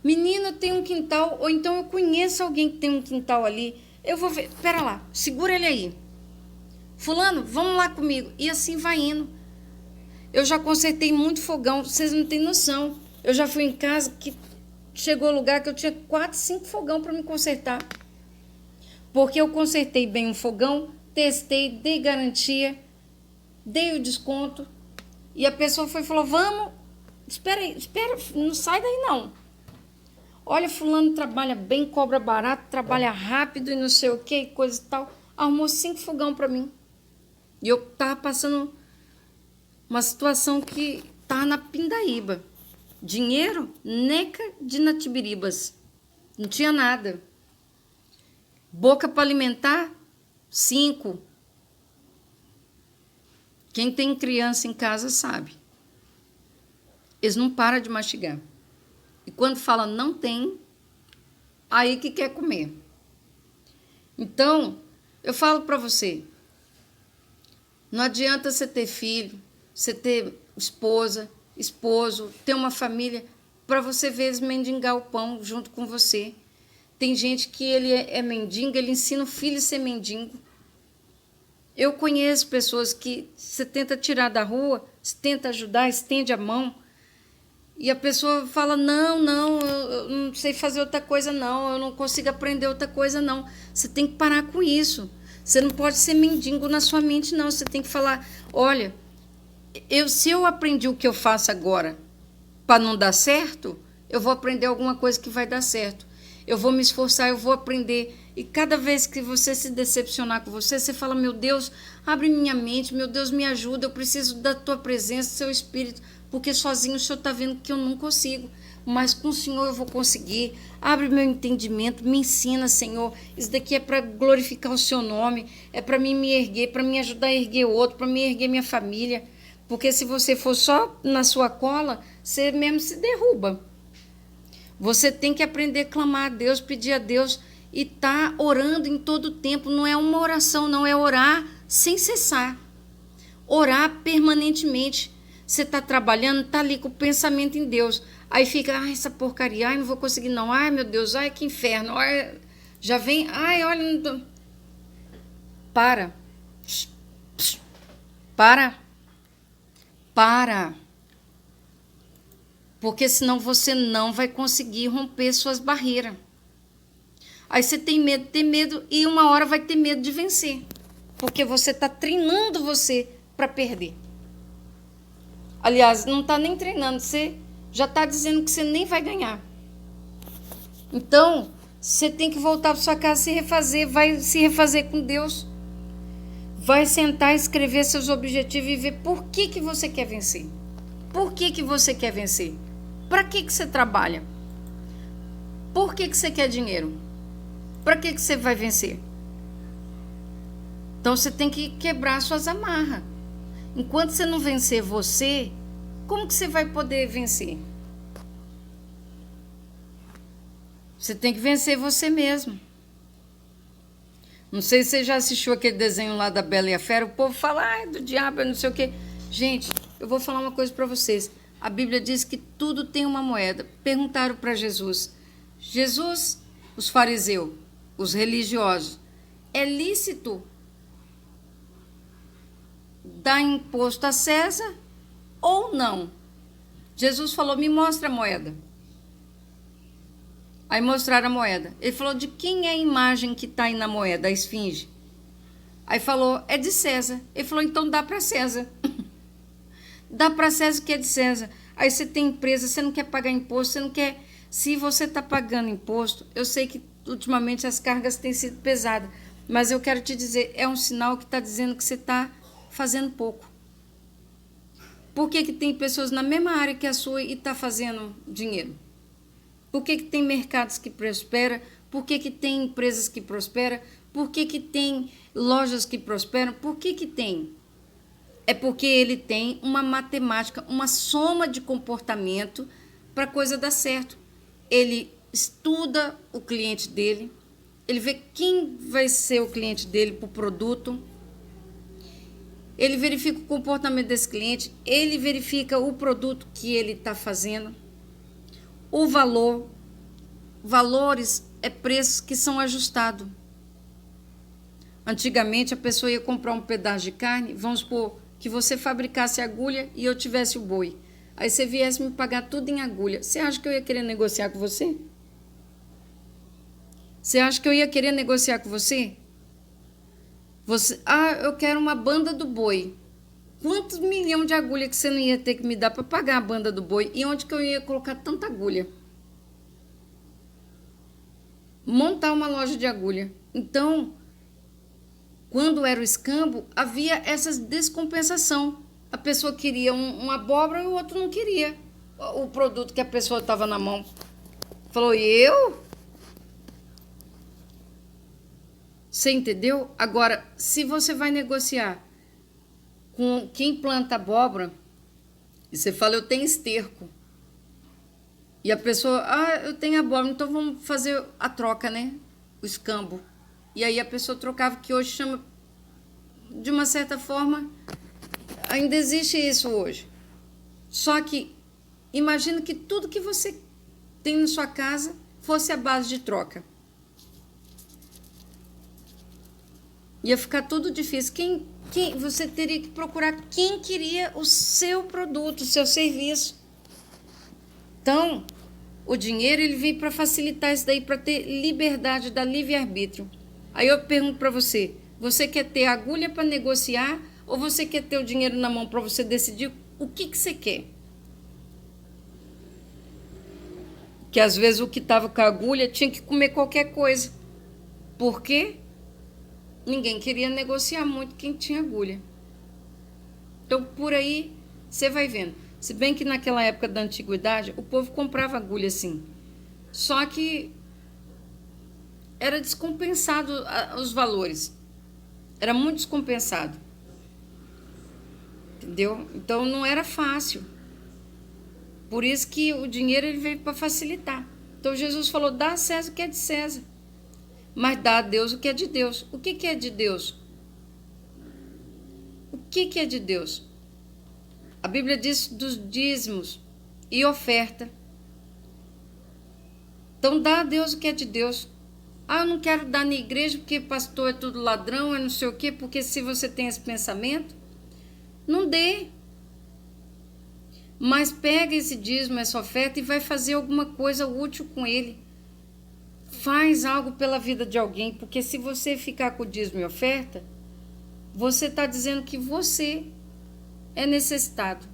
Menina, tem um quintal, ou então eu conheço alguém que tem um quintal ali. Eu vou ver, pera lá, segura ele aí. Fulano, vamos lá comigo. E assim vai indo. Eu já consertei muito fogão, vocês não têm noção. Eu já fui em casa que chegou lugar que eu tinha 4, 5 fogão para me consertar. Porque eu consertei bem um fogão, testei, dei garantia, dei o desconto. E a pessoa falou, vamos, espera aí, não sai daí não. Olha, fulano trabalha bem, cobra barato, trabalha rápido e não sei o que, coisa e tal. Arrumou 5 fogão para mim. E eu tava passando uma situação que tá na pindaíba. Dinheiro, neca de Natibiribas. Não tinha nada. Boca para alimentar, 5. Quem tem criança em casa sabe. Eles não param de mastigar. E quando fala não tem, aí que quer comer. Então, eu falo para você, não adianta você ter filho, você ter esposa, esposo, ter uma família, para você ver eles mendigar o pão junto com você. Tem gente que ele é mendigo, ele ensina o filho a ser mendigo. Eu conheço pessoas que você tenta tirar da rua, você tenta ajudar, estende a mão, e a pessoa fala, não, eu não sei fazer outra coisa não, eu não consigo aprender outra coisa não. Você tem que parar com isso. Você não pode ser mendigo na sua mente não. Você tem que falar, olha, se eu aprendi o que eu faço agora para não dar certo, eu vou aprender alguma coisa que vai dar certo. Eu vou me esforçar, eu vou aprender. E cada vez que você se decepcionar com você, você fala, meu Deus, abre minha mente, meu Deus, me ajuda, eu preciso da tua presença, do seu espírito, porque sozinho o Senhor está vendo que eu não consigo, mas com o Senhor eu vou conseguir. Abre meu entendimento, me ensina, Senhor. Isso daqui é para glorificar o seu nome, é para mim me erguer, para me ajudar a erguer outro, para me erguer minha família. Porque se você for só na sua cola, você mesmo se derruba. Você tem que aprender a clamar a Deus, pedir a Deus e estar orando em todo o tempo. Não é uma oração, não, é orar sem cessar. Orar permanentemente. Você está trabalhando, está ali com o pensamento em Deus. Aí fica, essa porcaria, não vou conseguir não. Meu Deus, que inferno. Já vem, olha. Não tô... Para. Para. Porque senão você não vai conseguir romper suas barreiras. Aí você tem medo e uma hora vai ter medo de vencer. Porque você está treinando você para perder. Aliás, não está nem treinando, você já está dizendo que você nem vai ganhar. Então, você tem que voltar para sua casa, se refazer, vai se refazer com Deus. Vai sentar, escrever seus objetivos e ver por que você quer vencer. Por que você quer vencer? Para que você trabalha? Por que você quer dinheiro? Para que você vai vencer? Então você tem que quebrar suas amarras. Enquanto você não vencer você, como que você vai poder vencer? Você tem que vencer você mesmo. Não sei se você já assistiu aquele desenho lá da Bela e a Fera. O povo fala, ai, do diabo, não sei o quê. Gente, eu vou falar uma coisa para vocês. A Bíblia diz que tudo tem uma moeda. Perguntaram para Jesus. Jesus, os fariseus, os religiosos, é lícito dar imposto a César ou não? Jesus falou, me mostra a moeda. Aí mostraram a moeda. Ele falou, de quem é a imagem que está aí na moeda, a esfinge? Aí falou, é de César. Ele falou, então dá para César. Dá para César o que é de César. Aí você tem empresa, você não quer pagar imposto, você não quer... Se você está pagando imposto, eu sei que ultimamente as cargas têm sido pesadas, mas eu quero te dizer, é um sinal que está dizendo que você está fazendo pouco. Por que tem pessoas na mesma área que a sua e está fazendo dinheiro? Por que tem mercados que prosperam? Por que tem empresas que prosperam? Por que tem lojas que prosperam? Por que tem? É porque ele tem uma matemática, uma soma de comportamento para a coisa dar certo. Ele estuda o cliente dele, ele vê quem vai ser o cliente dele para o produto, ele verifica o comportamento desse cliente, ele verifica o produto que ele está fazendo, o valor. Valores é preços que são ajustados. Antigamente a pessoa ia comprar um pedaço de carne, vamos supor que você fabricasse agulha e eu tivesse o boi. Aí você viesse me pagar tudo em agulha. Você acha que eu ia querer negociar com você? Você acha que eu ia querer negociar com você? Eu quero uma banda do boi. Quantos milhões de agulha que você não ia ter que me dar para pagar a banda do boi? E onde que eu ia colocar tanta agulha? Montar uma loja de agulha. Então, quando era o escambo, havia essa descompensação. A pessoa queria uma abóbora e o outro não queria o produto que a pessoa estava na mão. Falou, e eu? Você entendeu? Agora, se você vai negociar com quem planta abóbora, e você fala, eu tenho esterco. E a pessoa, eu tenho abóbora, então vamos fazer a troca, né? O escambo. E aí a pessoa trocava, que hoje chama, de uma certa forma, ainda existe isso hoje. Só que, imagina que tudo que você tem na sua casa fosse a base de troca. Ia ficar tudo difícil. Você teria que procurar quem queria o seu produto, o seu serviço. Então, o dinheiro ele vem para facilitar isso daí, para ter liberdade, dar livre-arbítrio. Aí eu pergunto para você, você quer ter agulha para negociar ou você quer ter o dinheiro na mão para você decidir o que você quer? Que às vezes o que estava com a agulha tinha que comer qualquer coisa. Por quê? Ninguém queria negociar muito quem tinha agulha. Então, por aí, você vai vendo. Se bem que naquela época da antiguidade, o povo comprava agulha assim. Só que era descompensado os valores. Era muito descompensado. Entendeu? Então, não era fácil. Por isso que o dinheiro ele veio para facilitar. Então, Jesus falou, dá a César o que é de César. Mas dá a Deus o que é de Deus. O que é de Deus? O que é de Deus? A Bíblia diz dos dízimos e oferta. Então dá a Deus o que é de Deus. Eu não quero dar na igreja porque pastor é tudo ladrão, é não sei o quê, porque se você tem esse pensamento, não dê. Mas pega esse dízimo, essa oferta e vai fazer alguma coisa útil com ele. Faz algo pela vida de alguém, porque se você ficar com o dízimo e oferta, você está dizendo que você é necessitado.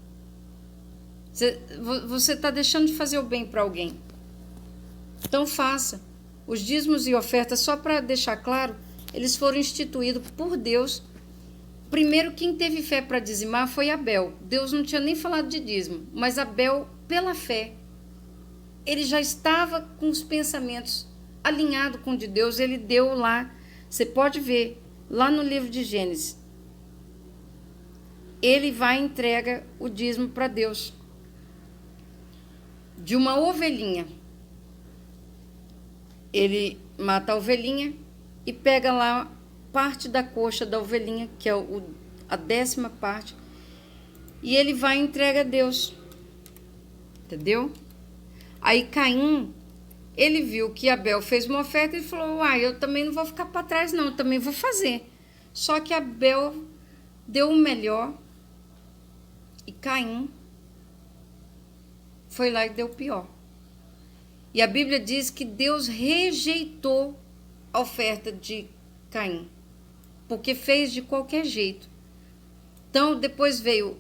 Você está deixando de fazer o bem para alguém. Então faça. Os dízimos e ofertas, só para deixar claro, eles foram instituídos por Deus. Primeiro, quem teve fé para dizimar foi Abel. Deus não tinha nem falado de dízimo, mas Abel, pela fé, ele já estava com os pensamentos alinhados com o de Deus. Ele deu lá, você pode ver, lá no livro de Gênesis, ele vai e entrega o dízimo para Deus. De uma ovelhinha. Ele mata a ovelhinha e pega lá parte da coxa da ovelhinha, que é a 10ª parte, e ele vai e entrega a Deus. Entendeu? Aí Caim, ele viu que Abel fez uma oferta e falou: uai, eu também não vou ficar para trás não, eu também vou fazer. Só que Abel deu o melhor e Caim foi lá e deu o pior. E a Bíblia diz que Deus rejeitou a oferta de Caim, porque fez de qualquer jeito. Então, depois veio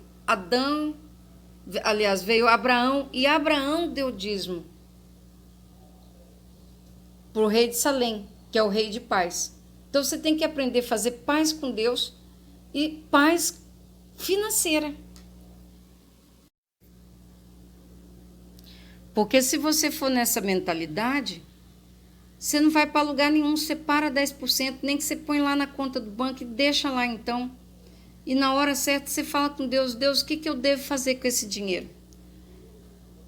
veio Abraão, e Abraão deu dízimo para o rei de Salém, que é o rei de paz. Então, você tem que aprender a fazer paz com Deus e paz financeira. Porque se você for nessa mentalidade, você não vai para lugar nenhum, separa 10%, nem que você põe lá na conta do banco e deixa lá então. E na hora certa você fala com Deus: Deus, o que eu devo fazer com esse dinheiro?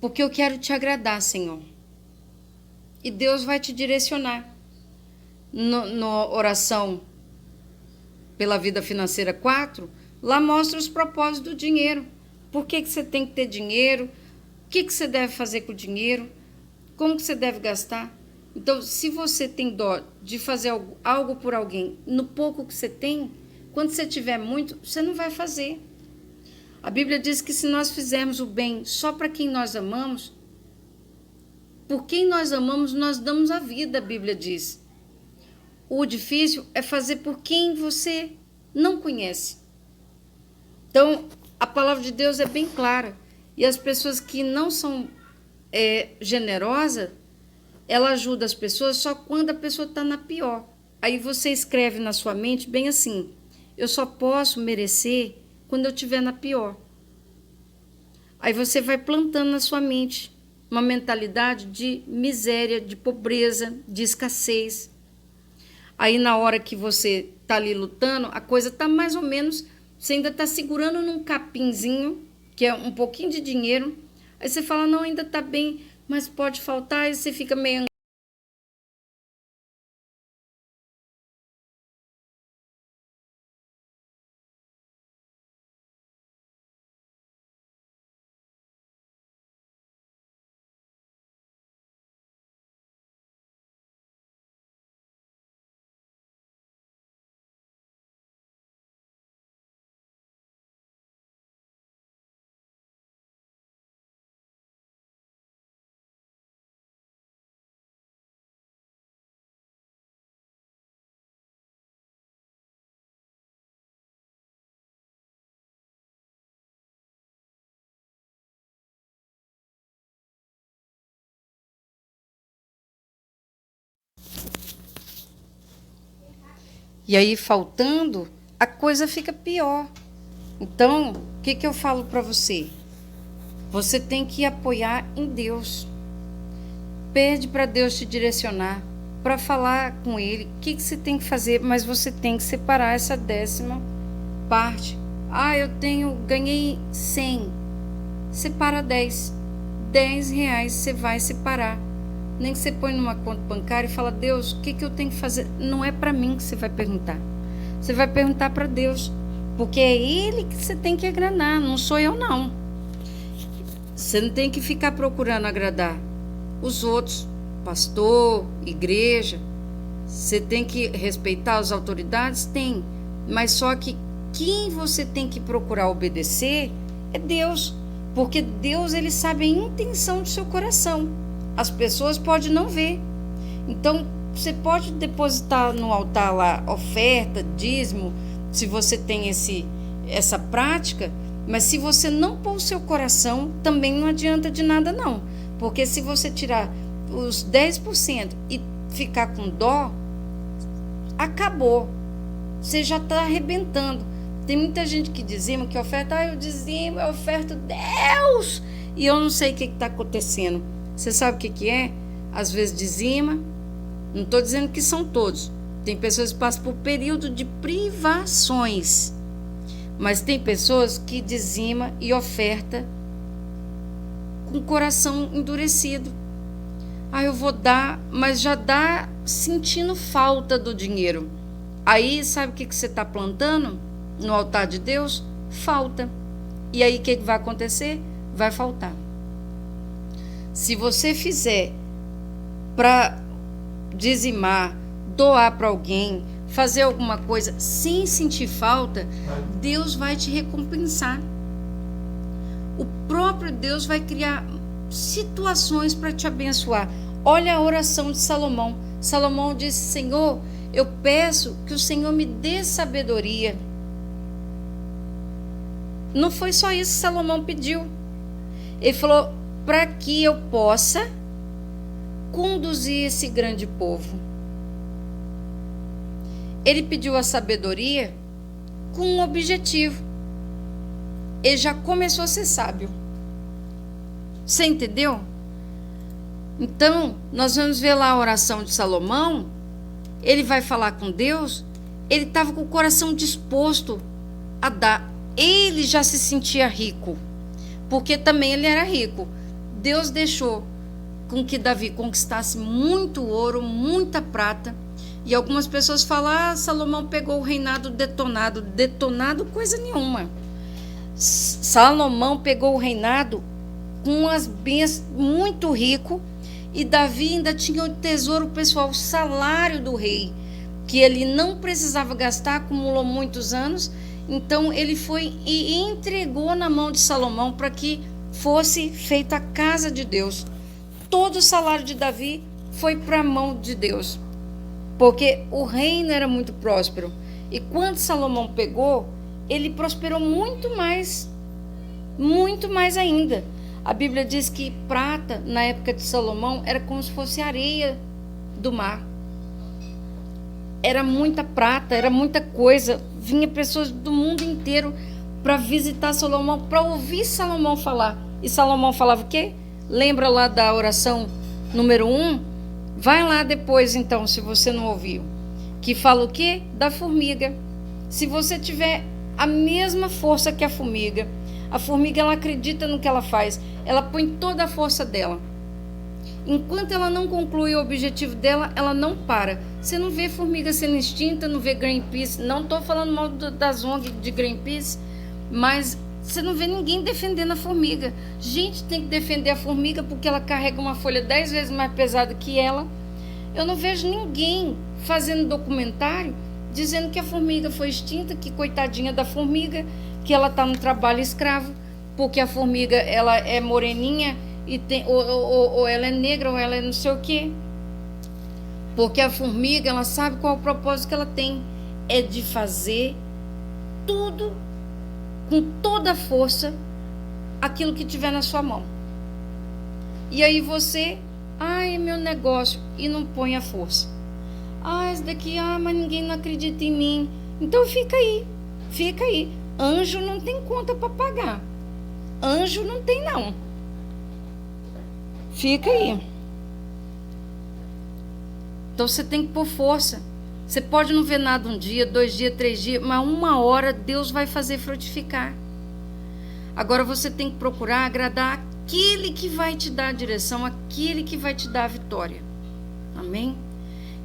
Porque eu quero te agradar, Senhor. E Deus vai te direcionar. Na oração pela vida financeira 4, lá mostra os propósitos do dinheiro. Por que você tem que ter dinheiro? O que você deve fazer com o dinheiro? Como que você deve gastar? Então, se você tem dó de fazer algo por alguém no pouco que você tem, quando você tiver muito, você não vai fazer. A Bíblia diz que se nós fizermos o bem só para quem nós amamos, por quem nós amamos, nós damos a vida, a Bíblia diz. O difícil é fazer por quem você não conhece. Então, a palavra de Deus é bem clara. E as pessoas que não são generosas, ela ajuda as pessoas só quando a pessoa está na pior. Aí você escreve na sua mente bem assim: eu só posso merecer quando eu estiver na pior. Aí você vai plantando na sua mente uma mentalidade de miséria, de pobreza, de escassez. Aí na hora que você está ali lutando, a coisa está mais ou menos, você ainda está segurando num capinzinho, que é um pouquinho de dinheiro. Aí você fala: não, ainda está bem, mas pode faltar. Aí você fica meio... E aí, faltando, a coisa fica pior. Então, o que eu falo para você? Você tem que apoiar em Deus. Pede para Deus te direcionar, para falar com Ele o que você tem que fazer, mas você tem que separar essa 10ª parte. Ah, ganhei 100. Separa 10. R$ 10 você vai separar. Nem que você põe numa conta bancária e fala: Deus, o que eu tenho que fazer? Não é para mim que você vai perguntar. Você vai perguntar para Deus, porque é Ele que você tem que agradar, não sou eu não. Você não tem que ficar procurando agradar os outros, pastor, igreja. Você tem que respeitar as autoridades? Tem. Mas só que quem você tem que procurar obedecer é Deus, porque Deus, Ele sabe a intenção do seu coração. As pessoas podem não ver. Então, você pode depositar no altar lá oferta, dízimo, se você tem essa prática, Mas se você não pôr o seu coração, também não adianta de nada não. Porque se você tirar os 10% e ficar com dó, acabou. Você já está arrebentando. Tem muita gente que dizima, que oferta, eu dizimo, eu oferto Deus. E eu não sei o que está acontecendo. Você sabe o que é? Às vezes dizima, não estou dizendo que são todos. Tem pessoas que passam por período de privações. Mas tem pessoas que dizima e oferta com o coração endurecido. Eu vou dar, mas já dá sentindo falta do dinheiro. Aí, sabe o que você está plantando no altar de Deus? Falta. E aí, o que vai acontecer? Vai faltar. Se você fizer para dizimar, doar para alguém, fazer alguma coisa sem sentir falta, Deus vai te recompensar. O próprio Deus vai criar situações para te abençoar. Olha a oração de Salomão. Salomão disse: Senhor, eu peço que o Senhor me dê sabedoria. Não foi só isso que Salomão pediu. Ele falou: para que eu possa conduzir esse grande povo. Ele pediu a sabedoria com um objetivo. Ele já começou a ser sábio. Você entendeu? Então, nós vamos ver lá a oração de Salomão. Ele vai falar com Deus. Ele estava com o coração disposto a dar. Ele já se sentia rico, porque também ele era rico. Deus deixou com que Davi conquistasse muito ouro, muita prata. E algumas pessoas falam: Salomão pegou o reinado detonado. Detonado coisa nenhuma. Salomão pegou o reinado com as bênçãos, muito rico. E Davi ainda tinha o tesouro pessoal, o salário do rei, que ele não precisava gastar, acumulou muitos anos. Então ele foi e entregou na mão de Salomão para que fosse feita a casa de Deus. Todo o salário de Davi foi para a mão de Deus, porque o reino era muito próspero. E quando Salomão pegou, ele prosperou muito mais ainda. A Bíblia diz que prata, na época de Salomão, era como se fosse areia do mar. Era muita prata, era muita coisa. Vinha pessoas do mundo inteiro para visitar Salomão, para ouvir Salomão falar. E Salomão falava o quê? Lembra lá da oração número 1? Vai lá depois, então, se você não ouviu. Que fala o quê? Da formiga. Se você tiver a mesma força que a formiga ela acredita no que ela faz. Ela põe toda a força dela. Enquanto ela não conclui o objetivo dela, ela não para. Você não vê formiga sendo extinta, não vê Greenpeace. Não estou falando mal das ONG de Greenpeace, mas você não vê ninguém defendendo a formiga. Gente, tem que defender a formiga porque ela carrega uma folha 10 vezes mais pesada que ela. Eu não vejo ninguém fazendo documentário dizendo que a formiga foi extinta, que coitadinha da formiga, que ela está no trabalho escravo, porque a formiga ela é moreninha e tem, ou ela é negra ou ela é não sei o quê. Porque a formiga, ela sabe qual é o propósito que ela tem, é de fazer tudo com toda a força, aquilo que tiver na sua mão. E aí você, é meu negócio, e não põe a força. Esse daqui, mas ninguém não acredita em mim. Então fica aí. Anjo não tem conta para pagar. Anjo não tem, não. Fica aí. Então você tem que pôr força. Você pode não ver nada um dia, 2 dias, 3 dias, mas 1 hora Deus vai fazer frutificar. Agora você tem que procurar agradar aquele que vai te dar a direção, aquele que vai te dar a vitória. Amém?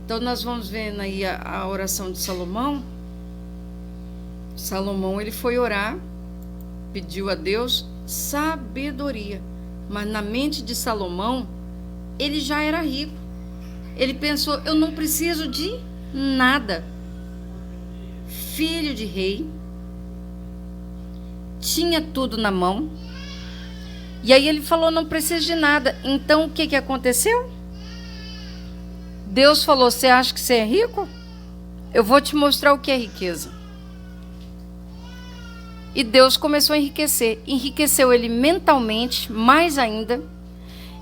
Então nós vamos vendo aí a oração de Salomão. Salomão, ele foi orar, pediu a Deus sabedoria. Mas na mente de Salomão, ele já era rico. Ele pensou: eu não preciso de nada. Filho de rei, tinha tudo na mão. E aí ele falou: não preciso de nada. Então o que aconteceu? Deus falou: você acha que você é rico? Eu vou te mostrar o que é riqueza. E Deus começou a enriquecer. Enriqueceu ele mentalmente, mais ainda.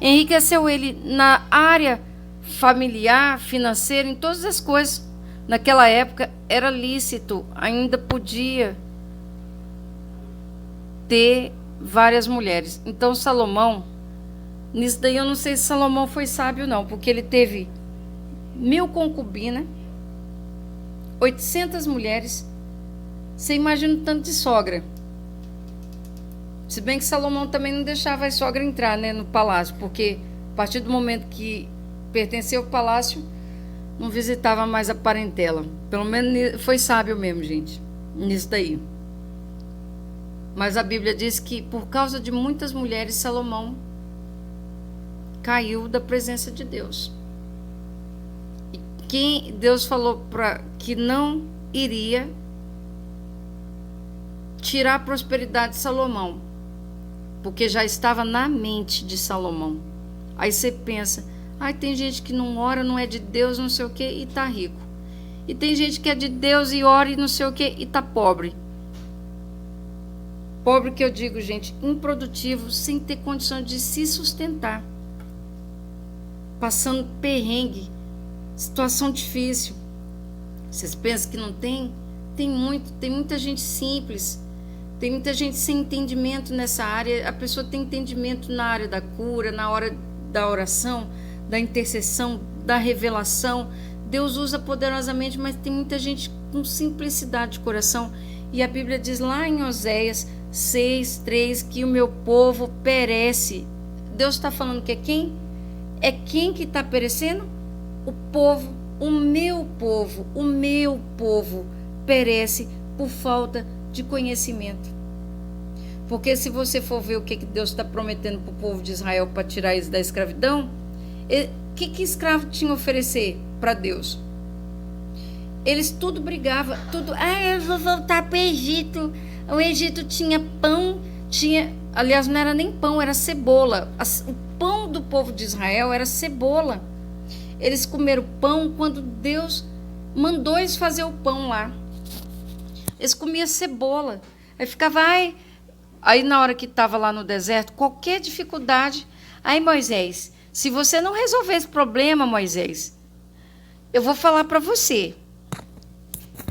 Enriqueceu ele na área familiar, financeira, em todas as coisas. Naquela época era lícito, ainda podia ter várias mulheres. Então Salomão, nisso daí eu não sei se Salomão foi sábio não, porque ele teve 1000 concubinas, 800 mulheres. Você imagina o tanto de sogra. Se bem que Salomão também não deixava a sogra entrar, né, no palácio, porque a partir do momento que pertenceu ao palácio, não visitava mais a parentela. Pelo menos foi sábio mesmo, gente, nisso daí. Mas a Bíblia diz que por causa de muitas mulheres, Salomão caiu da presença de Deus. E quem Deus falou para que não iria tirar a prosperidade de Salomão, porque já estava na mente de Salomão. Aí você pensa, tem gente que não ora, não é de Deus, não sei o que, e está rico. E tem gente que é de Deus e ora e não sei o que, e está pobre. Pobre que eu digo, gente, improdutivo, sem ter condição de se sustentar. Passando perrengue, situação difícil. Vocês pensam que não tem? Tem muita gente simples. Tem muita gente sem entendimento nessa área. A pessoa tem entendimento na área da cura, na hora da oração, da intercessão, da revelação. Deus usa poderosamente, mas tem muita gente com simplicidade de coração. E a Bíblia diz lá em Oséias 6:3 que o meu povo perece. Deus está falando que é quem? É quem que está perecendo? O povo, o meu povo perece por falta de conhecimento. Porque se você for ver o que Deus está prometendo para o povo de Israel para tirar eles da escravidão, o que escravo tinha a oferecer para Deus? Eles tudo brigavam, eu vou voltar para o Egito. O Egito tinha pão, aliás, não era nem pão, era cebola. O pão do povo de Israel era cebola. Eles comeram pão quando Deus mandou eles fazer o pão lá. Eles comiam cebola. Aí ficava, aí na hora que estava lá no deserto, qualquer dificuldade, Moisés, se você não resolver esse problema, Moisés, eu vou falar para você.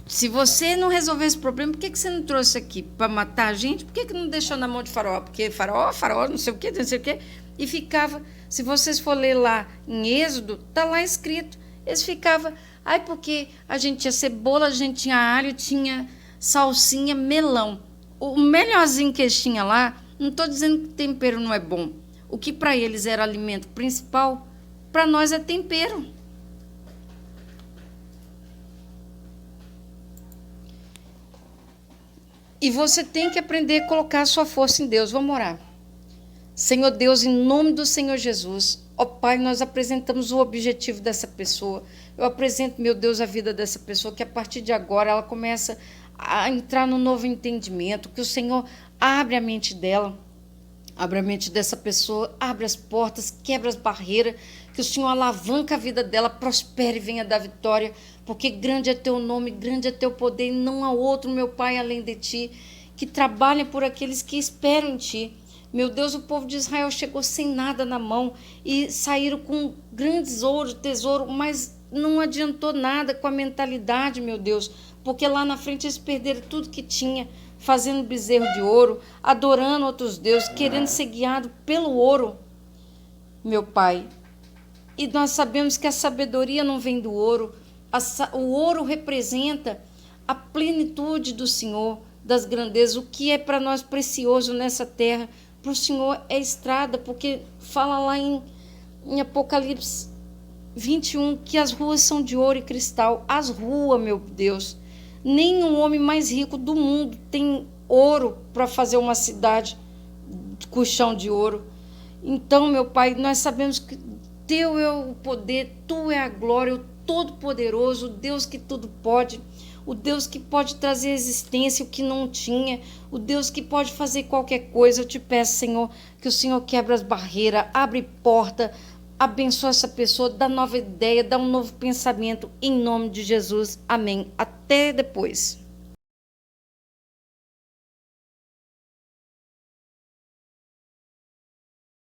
Se você não resolver esse problema, por que você não trouxe aqui? Para matar a gente? Por que não deixou na mão de Faraó? Porque Faraó, não sei o quê, não sei o quê. E ficava, se vocês for ler lá em Êxodo, está lá escrito. Eles ficavam, porque a gente tinha cebola, a gente tinha alho, tinha salsinha, melão. O melhorzinho que eles tinham lá, não estou dizendo que tempero não é bom. O que para eles era alimento principal, para nós é tempero. E você tem que aprender a colocar a sua força em Deus. Vamos orar. Senhor Deus, em nome do Senhor Jesus, ó Pai, nós apresentamos o objetivo dessa pessoa. Eu apresento, meu Deus, a vida dessa pessoa, que a partir de agora ela começa a entrar no novo entendimento, que o Senhor abre a mente dela, abre a mente dessa pessoa, abre as portas, quebra as barreiras, que o Senhor alavanca a vida dela, prospere e venha dar vitória, porque grande é teu nome, grande é teu poder, e não há outro, meu Pai, além de ti, que trabalha por aqueles que esperam em ti. Meu Deus, o povo de Israel chegou sem nada na mão e saíram com grandes tesouro, mas não adiantou nada com a mentalidade, meu Deus, porque lá na frente eles perderam tudo que tinha, fazendo bezerro de ouro, adorando outros deuses, querendo ser guiado pelo ouro, meu Pai. E nós sabemos que a sabedoria não vem do ouro, o ouro representa a plenitude do Senhor, das grandezas, o que é para nós precioso nessa terra. Para o Senhor é estrada, porque fala lá em Apocalipse 21 que as ruas são de ouro e cristal. As ruas, meu Deus, nem o homem mais rico do mundo tem ouro para fazer uma cidade com chão de ouro. Então, meu Pai, nós sabemos que teu é o poder, tu é a glória, o Todo-Poderoso, o Deus que tudo pode, o Deus que pode trazer existência o que não tinha, o Deus que pode fazer qualquer coisa. Eu te peço, Senhor, que o Senhor quebre as barreiras, abre porta, abençoa essa pessoa, dá nova ideia, dá um novo pensamento, em nome de Jesus. Amém. Até depois.